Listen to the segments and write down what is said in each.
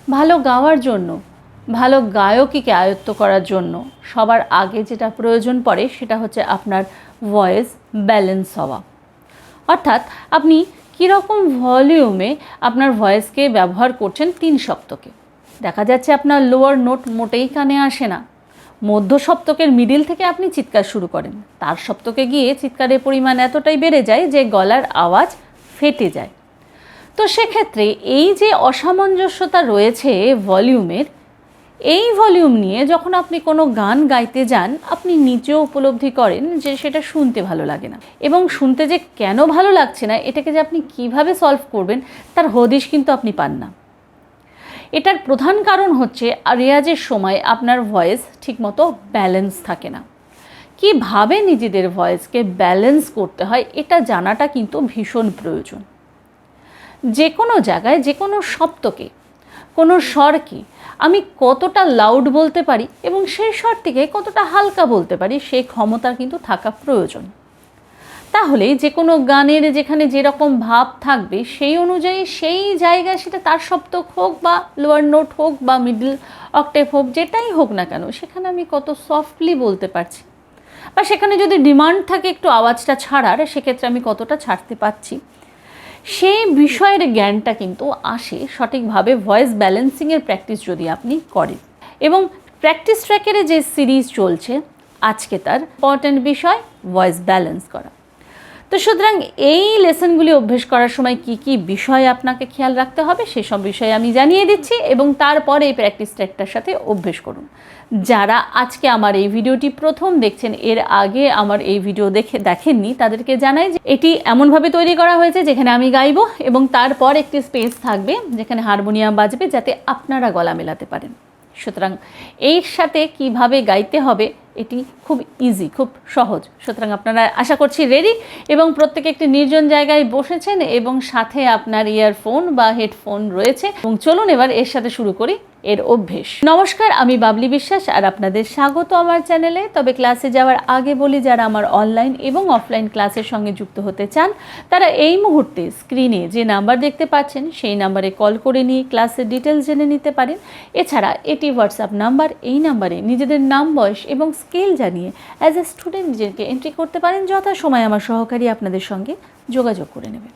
ভালো গাওয়ার জন্য, ভালো গায়কীকে আয়ত্ত করার জন্য সবার আগে যেটা প্রয়োজন পড়ে সেটা হচ্ছে আপনার ভয়েস ব্যালেন্স হওয়া। অর্থাৎ আপনি কীরকম ভলিউমে আপনার ভয়েসকে ব্যবহার করছেন 3 সপ্তকে। দেখা যাচ্ছে আপনার লোয়ার নোট মোটেই কানে আসে না, মধ্য সপ্তকের মিডিল থেকে আপনি চিৎকার শুরু করেন, তার সপ্তকে গিয়ে চিৎকারের পরিমাণ এতটাই বেড়ে যায় যে গলার আওয়াজ ফেটে যায়। তো সেক্ষেত্রে এই যে অসামঞ্জস্যতা রয়েছে ভলিউমের, এই ভলিউম নিয়ে যখন আপনি কোনো গান গাইতে যান আপনি নিজেও উপলব্ধি করেন যে সেটা শুনতে ভালো লাগে না, এবং শুনতে যে কেন ভালো লাগছে না এটাকে যে আপনি কিভাবে সলভ করবেন তার হদিশ কিন্তু আপনি পান না। এটার প্রধান কারণ হচ্ছে রেয়াজের সময় আপনার ভয়েস ঠিকমতো ব্যালেন্স থাকে না। কীভাবে নিজেদের ভয়েসকে ব্যালেন্স করতে হয় এটা জানাটা কিন্তু ভীষণ প্রয়োজন। যে কোনো জায়গায় যে কোনো সপ্তকে কোনো স্বরকে আমি কতটা লাউড বলতে পারি এবং সেই স্বরটিকে কতটা হালকা বলতে পারি সেই ক্ষমতা কিন্তু থাকা প্রয়োজন। তাহলে যে কোনো গানের যেখানে যেরকম ভাব থাকবে সেই অনুযায়ী সেই জায়গায় সেটা তার সপ্তক হোক বা লোয়ার নোট হোক বা মিডল অক্টেভ হোক, যেটাই হোক না কেন সেখানে আমি কত সফটলি বলতে পারছি, বা সেখানে যদি ডিমান্ড থাকে একটু আওয়াজটা ছাড়ার সেক্ষেত্রে আমি কতটা ছাড়তে পারছি, সেই বিষয়ের জ্ঞানটা কিন্তু আসে সঠিকভাবে ভয়েস ব্যালেন্সিংয়ের প্র্যাকটিস যদি আপনি করেন। এবং প্র্যাকটিস ট্র্যাকের যে সিরিজ চলছে আজকে তার ইম্পর্ট্যান্ট বিষয় ভয়েস ব্যালেন্স করা। তো সুতরাং এই লেসনগুলি অভ্যেস করার সময় কি কি বিষয় আপনাকে খেয়াল রাখতে হবে সেসব বিষয়ে আমি জানিয়ে দিচ্ছি, এবং তারপরে এই প্র্যাকটিস ট্র্যাকটার সাথে অভ্যেস করুন। যারা আজকে আমার এই ভিডিওটি প্রথম দেখছেন, এর আগে আমার এই ভিডিও দেখেননি, তাদেরকে জানাই যে এটি এমনভাবে তৈরি করা হয়েছে যেখানে আমি গাইব এবং তারপর একটি স্পেস থাকবে যেখানে হারমোনিয়াম বাজবে যাতে আপনারা গলা মেলাতে পারেন। সুতরাং এর সাথে কিভাবে গাইতে হবে এটি খুব ইজি, খুব সহজ। সুতরাং আপনারা আশা করছি রেডি এবং প্রত্যেকে একটি নির্জন জায়গায় বসেছেন এবং সাথে আপনার ইয়ারফোন বা হেডফোন রয়েছে, এবং চলুন এবার এর সাথে শুরু করি এর অভ্যেস। নমস্কার, আমি বাবলি বিশ্বাস আর আপনাদের স্বাগত আমার চ্যানেলে। তবে ক্লাসে যাওয়ার আগে বলি, যারা আমার অনলাইন এবং অফলাইন ক্লাসের সঙ্গে যুক্ত হতে চান তারা এই মুহূর্তে স্ক্রিনে যে নাম্বার দেখতে পাচ্ছেন সেই নাম্বারে কল করে নিয়ে ক্লাসের ডিটেলস জেনে নিতে পারেন। এছাড়া এটি হোয়াটসঅ্যাপ নাম্বার, এই নাম্বারে নিজেদের নাম, বয়স এবং স্কেল জানিয়ে অ্যাজ এ স্টুডেন্ট নিজেকে এন্ট্রি করতে পারেন। যথাসময় আমার সহকারী আপনাদের সঙ্গে যোগাযোগ করে নেবেন।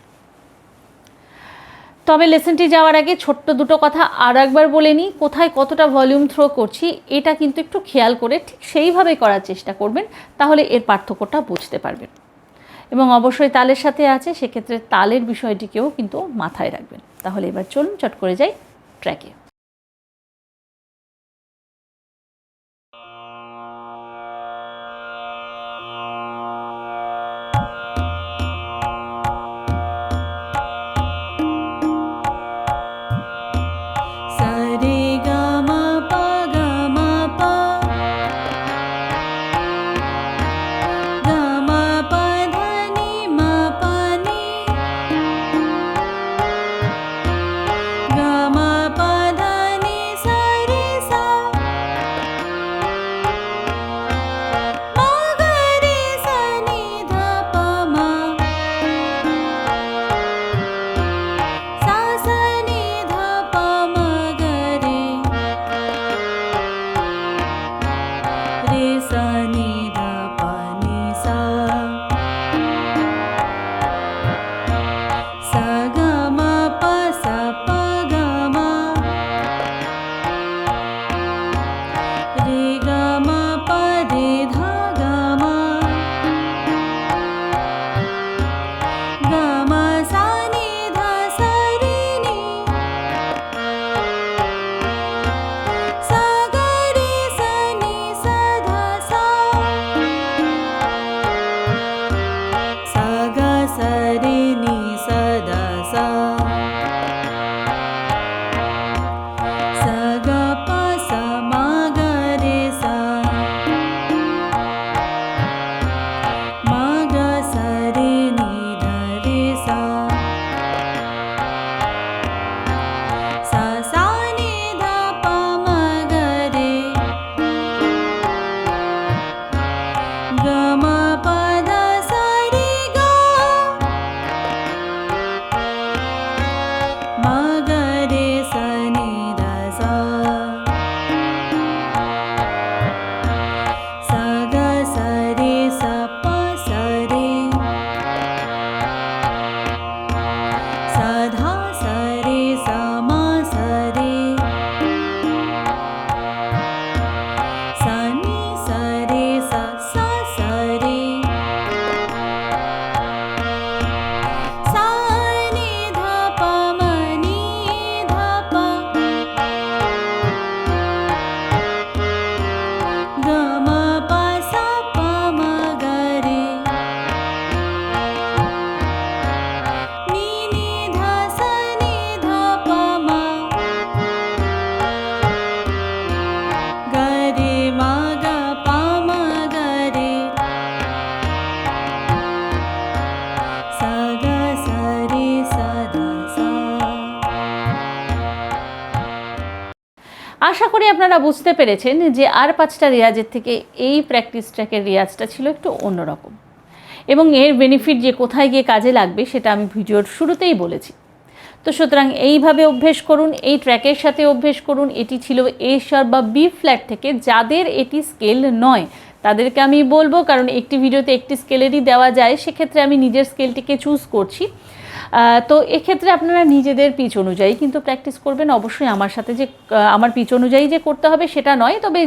তবে লেসনটি যাওয়ার আগে ছোট্ট দুটো কথা আর একবার বলে নিই। কোথায় কতটা ভলিউম থ্রো করছি এটা কিন্তু একটু খেয়াল করে ঠিক সেইভাবে করার চেষ্টা করবেন, তাহলে এর পার্থক্যটা বুঝতে পারবেন। এবং অবশ্যই তালের সাথে আছে, সেক্ষেত্রে তালের বিষয়টিকেও কিন্তু মাথায় রাখবেন। তাহলে এবার চলুন চট করে যাই ট্র্যাকে। Ga ma pa আশা করি আপনারা বুঝতে পেরেছেন যে আর 5টা রেয়াজের থেকে এই প্র্যাকটিস ট্র্যাকের রেয়াজটা ছিল একটু অন্যরকম, এবং এর বেনিফিট যে কোথায় গিয়ে কাজে লাগবে সেটা আমি ভিডিওর শুরুতেই বলেছি। তো সুতরাং এইভাবে অভ্যেস করুন, এই ট্র্যাকের সাথে অভ্যেস করুন। এটি ছিল এ শার্প বা বি ফ্ল্যাট থেকে, যাদের এটি স্কেল নয় তাদেরকে আমি বলবো, কারণ একটি ভিডিওতে একটি স্কেলেরই দেওয়া যায়, সেক্ষেত্রে আমি নিজের স্কেলটিকে চুজ করছি। তো এক্ষেত্রে আপনারা নিজেদের পিচ অনুযায়ী কিন্তু প্র্যাকটিস করবেন। অবশ্যই আমার সাথে যে আমার পিচ অনুযায়ী যে করতে হবে সেটা নয়, তবে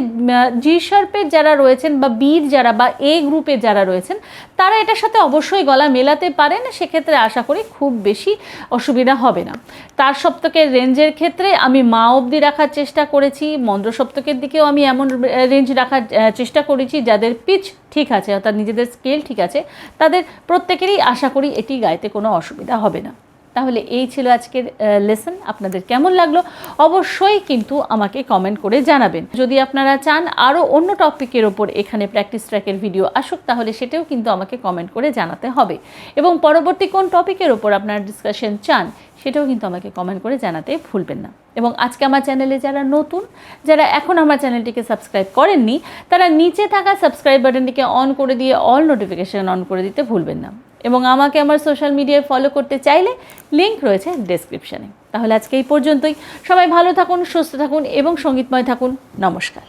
জি শার্পের যারা রয়েছেন বা বির যারা বা এ গ্রুপের যারা রয়েছেন তারা এটার সাথে অবশ্যই গলা মেলাতে পারেন, সেক্ষেত্রে আশা করি খুব বেশি অসুবিধা হবে না। তার সপ্তকের রেঞ্জের ক্ষেত্রে আমি মা অবধি রাখার চেষ্টা করেছি, মন্দ্র সপ্তকের দিকেও আমি এমন রেঞ্জ রাখার চেষ্টা করেছি যাদের পিচ ঠিক আছে, অর্থাৎ নিজেদের স্কেল ঠিক আছে, তাদের প্রত্যেকেরই আশা করি এটি গাইতে কোনো অসুবিধা হবে না। তাহলে এই ছিল আজকের লেসন। আপনাদের কেমন লাগলো অবশ্যই কিন্তু আমাকে কমেন্ট করে জানাবেন। যদি আপনারা চান আরও অন্য টপিকের ওপর এখানে প্র্যাকটিস ট্র্যাকের ভিডিও আসুক, তাহলে সেটাও কিন্তু আমাকে কমেন্ট করে জানাতে হবে, এবং পরবর্তী কোন টপিকের ওপর আপনারা ডিসকাশন চান সেটাও কিন্তু আমাকে কমেন্ট করে জানাতে ভুলবেন না। এবং আজকে আমার চ্যানেলে যারা নতুন, যারা এখন আমার চ্যানেলটিকে সাবস্ক্রাইব করেননি, তারা নিচে থাকা সাবস্ক্রাইব বাটনটিকে অন করে দিয়ে অল নোটিফিকেশান অন করে দিতে ভুলবেন না। এবং আমাকে আমার সোশ্যাল মিডিয়ায় ফলো করতে চাইলে লিঙ্ক রয়েছে ডেসক্রিপশানে। তাহলে আজকে এই পর্যন্তই। সবাই ভালো থাকুন, সুস্থ থাকুন এবং সঙ্গীতময় থাকুন। নমস্কার।